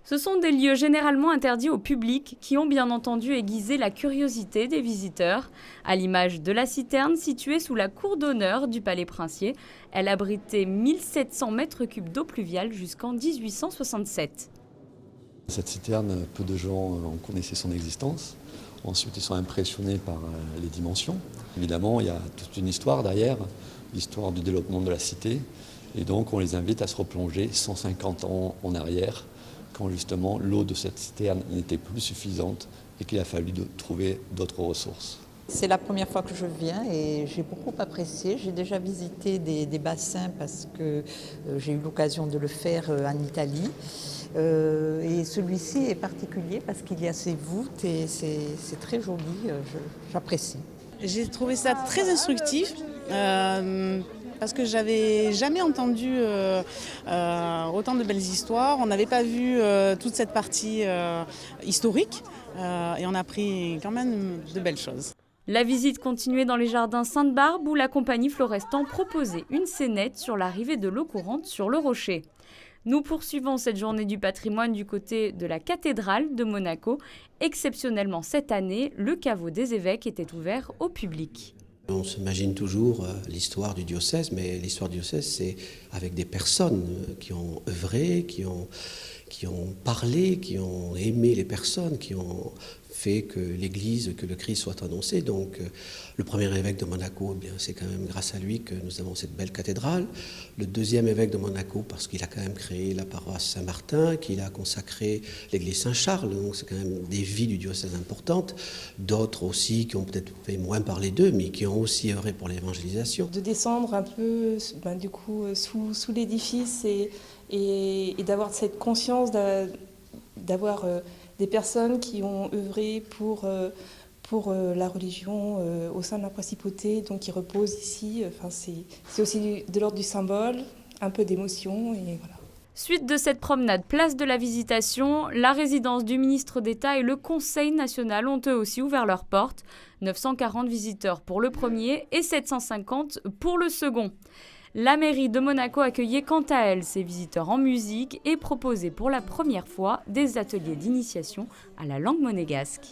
Ce sont des lieux généralement interdits au public qui ont bien entendu aiguisé la curiosité des visiteurs. À l'image de la citerne située sous la cour d'honneur du Palais Princier, elle abritait 1700 mètres cubes d'eau pluviale jusqu'en 1867. Cette citerne, peu de gens en connaissaient son existence. Ensuite, ils sont impressionnés par les dimensions. Évidemment, il y a toute une histoire derrière, l'histoire du développement de la cité. Et donc, on les invite à se replonger 150 ans en arrière, quand justement l'eau de cette citerne n'était plus suffisante et qu'il a fallu trouver d'autres ressources. C'est la première fois que je viens et j'ai beaucoup apprécié. J'ai déjà visité des bassins parce que j'ai eu l'occasion de le faire en Italie. Et celui-ci est particulier parce qu'il y a ces voûtes et c'est très joli, j'apprécie. J'ai trouvé ça très instructif. Parce que j'avais jamais entendu autant de belles histoires. On n'avait pas vu toute cette partie historique et on a appris quand même de belles choses. La visite continuait dans les jardins Sainte-Barbe où la compagnie Florestan proposait une scénette sur l'arrivée de l'eau courante sur le rocher. Nous poursuivons cette journée du patrimoine du côté de la cathédrale de Monaco. Exceptionnellement cette année, le caveau des évêques était ouvert au public. On s'imagine toujours l'histoire du diocèse, mais l'histoire du diocèse, c'est avec des personnes qui ont œuvré, qui ont parlé, qui ont aimé les personnes, qui ont fait que l'Église, que le Christ soit annoncé. Donc le premier évêque de Monaco, eh bien, c'est quand même grâce à lui que nous avons cette belle cathédrale. Le deuxième évêque de Monaco, parce qu'il a quand même créé la paroisse Saint-Martin, qu'il a consacré l'église Saint-Charles, donc c'est quand même des vies du diocèse importantes. D'autres aussi qui ont peut-être fait moins parler d'eux, mais qui ont aussi œuvré pour l'évangélisation. De descendre un peu sous l'édifice et d'avoir cette conscience d'avoir des personnes qui ont œuvré pour la religion au sein de la principauté, donc qui reposent ici. Enfin, c'est aussi de l'ordre du symbole, un peu d'émotion et voilà. Suite de cette promenade place de la Visitation, la résidence du ministre d'État et le Conseil national ont eux aussi ouvert leurs portes. 940 visiteurs pour le premier et 750 pour le second. La mairie de Monaco accueillait quant à elle ses visiteurs en musique et proposait pour la première fois des ateliers d'initiation à la langue monégasque.